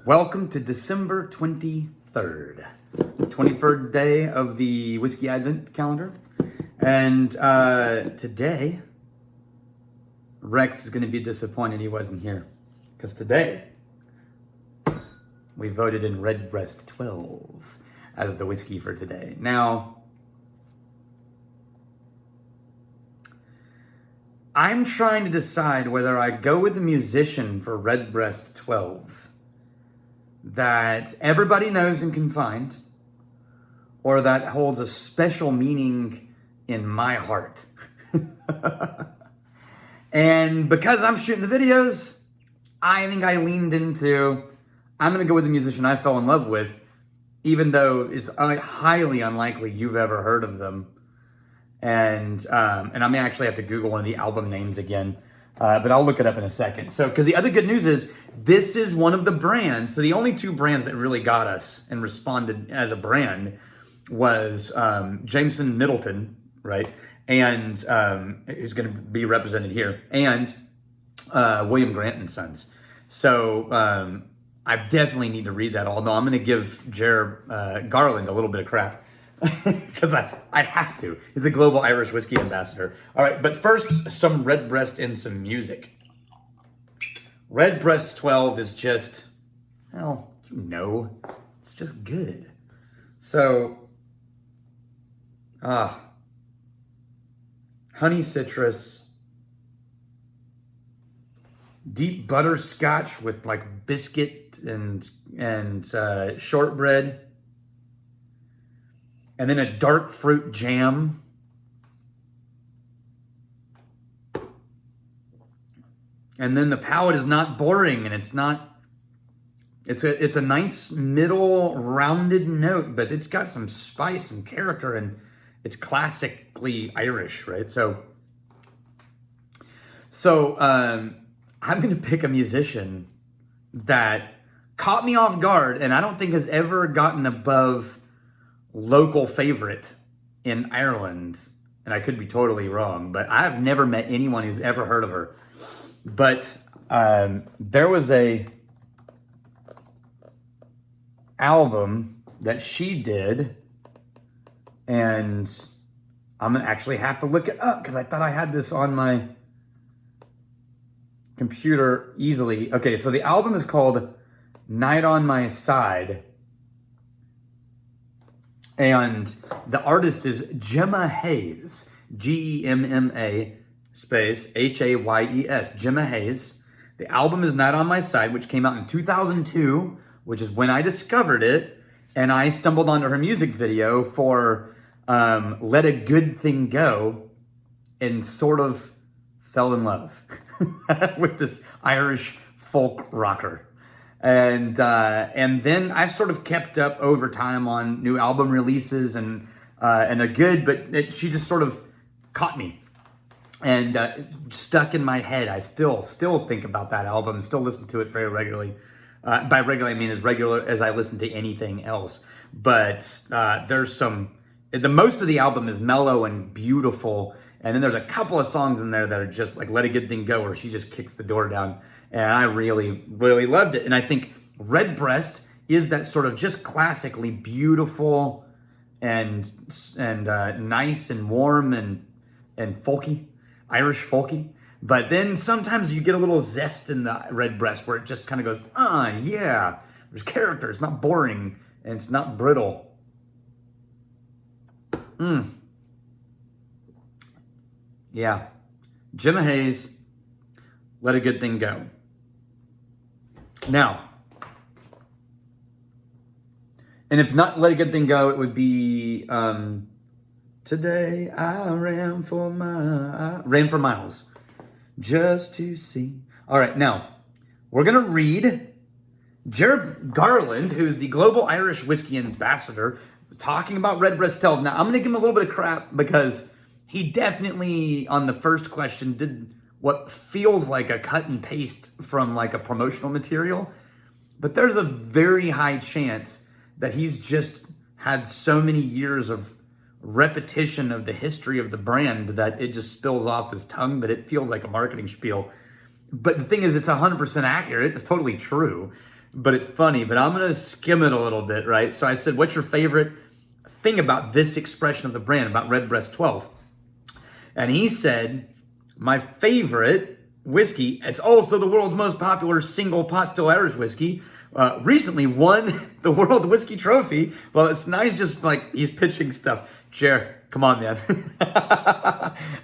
Welcome to December 23rd, 23rd day of the Whisky Advent Calendar. And today, Rex is going to be disappointed he wasn't here. Because today, we voted in Redbreast 12 as the whiskey for today. Now, I'm trying to decide whether I go with the musician for Redbreast 12 that everybody knows and can find, or that holds a special meaning in my heart. And because I'm shooting the videos, I think I leaned into, I'm going to go with the musician I fell in love with, even though it's highly unlikely you've ever heard of them. And I may actually have to Google one of the album names again, but I'll look it up in a second. So, because the other good news is, this is one of the brands. So the only two brands that really got us and responded as a brand was Jameson Middleton, right? And who's going to be represented here, and William Grant and Sons. So I definitely need to read that, although I'm going to give Garland a little bit of crap. Because I have to. He's a global Irish whiskey ambassador. All right, but first, some Redbreast and some music. Redbreast 12 is just, well, you know, it's just good. So, honey citrus, deep butterscotch with like biscuit and shortbread. And then a dark fruit jam. And then the palate is not boring, and it's a nice middle rounded note, but it's got some spice and character, and it's classically Irish, right? So I'm going to pick a musician that caught me off guard, and I don't think has ever gotten above local favorite in Ireland, and I could be totally wrong, but I've never met anyone who's ever heard of her. But there was a album that she did, and I'm gonna actually have to look it up because I thought I had this on my computer easily. Okay, so the album is called Night on My Side. And the artist is Gemma Hayes, Gemma space Hayes, Gemma Hayes. The album is Not On My Side, which came out in 2002, which is when I discovered it. And I stumbled onto her music video for Let a Good Thing Go and sort of fell in love with this Irish folk rocker. And then I've sort of kept up over time on new album releases, and they're good, but she just sort of caught me and stuck in my head. I still think about that album, still listen to it very regularly. By regularly, I mean as regular as I listen to anything else. But there's the most of the album is mellow and beautiful, and then there's a couple of songs in there that are just like Let a Good Thing Go, where she just kicks the door down. And I really, really loved it. And I think Redbreast is that sort of just classically beautiful and nice and warm and folky, Irish folky. But then sometimes you get a little zest in the Redbreast where it just kind of goes, yeah, there's character. It's not boring and it's not brittle. Yeah. Gemma Hayes, Let a Good Thing Go. Now, and if not Let a Good Thing Go, it would be Today I ran for miles just to see. All right, now we're gonna read Garland, who's the global Irish whiskey ambassador, talking about Redbreast 12. Now I'm gonna give him a little bit of crap because he definitely on the first question did what feels like a cut and paste from like a promotional material, but there's a very high chance that he's just had so many years of repetition of the history of the brand that it just spills off his tongue, but it feels like a marketing spiel. But the thing is, it's 100% accurate. It's totally true. but it's funny. But I'm going to skim it a little bit, right? So I said, what's your favorite thing about this expression of the brand, about Redbreast 12? And he said, my favorite whiskey, it's also the world's most popular single pot still Irish whiskey, recently won the World Whiskey Trophy. Well, it's nice just like he's pitching stuff. Jer, come on, man.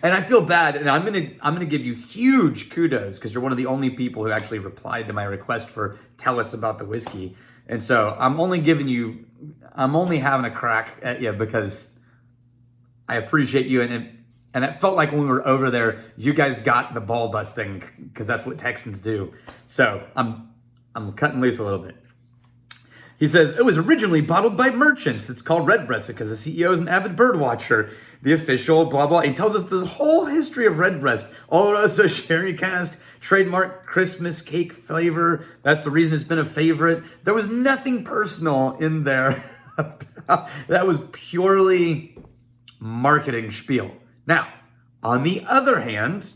And I feel bad, and I'm gonna give you huge kudos because you're one of the only people who actually replied to my request for tell us about the whiskey. And so I'm only having a crack at you because I appreciate you, and it felt like when we were over there, you guys got the ball busting because that's what Texans do. So I'm cutting loose a little bit. He says, it was originally bottled by merchants. It's called Redbreast because the CEO is an avid bird watcher. The official, blah, blah. He tells us the whole history of Redbreast. Oloroso sherry cask, trademark Christmas cake flavor. That's the reason it's been a favorite. There was nothing personal in there. That was purely marketing spiel. Now, on the other hand,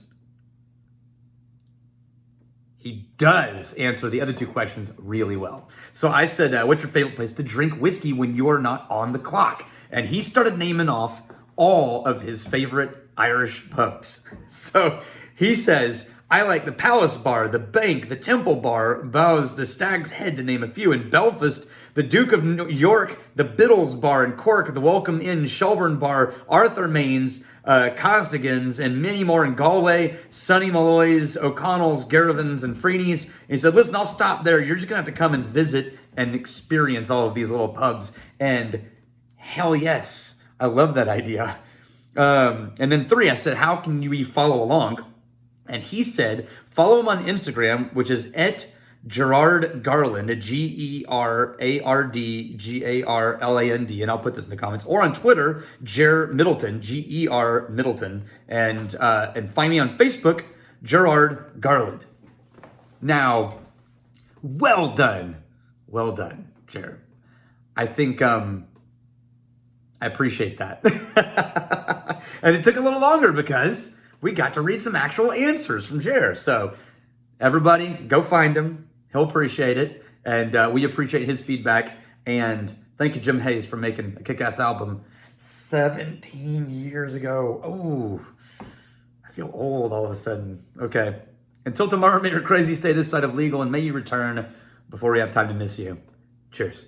he does answer the other two questions really well. So I said, what's your favorite place to drink whiskey when you're not on the clock? And he started naming off all of his favorite Irish pubs. So he says, I like the Palace Bar, the Bank, the Temple Bar, Bowes, the Stag's Head, to name a few. In Belfast, the Duke of New York, the Biddles Bar. In Cork, the Welcome Inn, Shelburne Bar, Arthur Main's, Costigan's, and many more. In Galway, Sonny Malloy's, O'Connell's, Garrivan's, and Freeney's. And he said, listen, I'll stop there. You're just going to have to come and visit and experience all of these little pubs. And hell yes, I love that idea. And then 3, I said, how can we follow along? And he said, follow him on Instagram, which is at Gerard Garland, GerardGarland, and I'll put this in the comments, or on Twitter, Ger Middleton, Ger Middleton, and find me on Facebook, Gerard Garland. Now, well done, Ger. I think I appreciate that, and it took a little longer because we got to read some actual answers from Ger. So everybody, go find him. He'll appreciate it, and we appreciate his feedback. And thank you, Jim Hayes, for making a kick-ass album 17 years ago. Oh, I feel old all of a sudden. Okay. Until tomorrow, may your crazy stay this side of legal, and may you return before we have time to miss you. Cheers.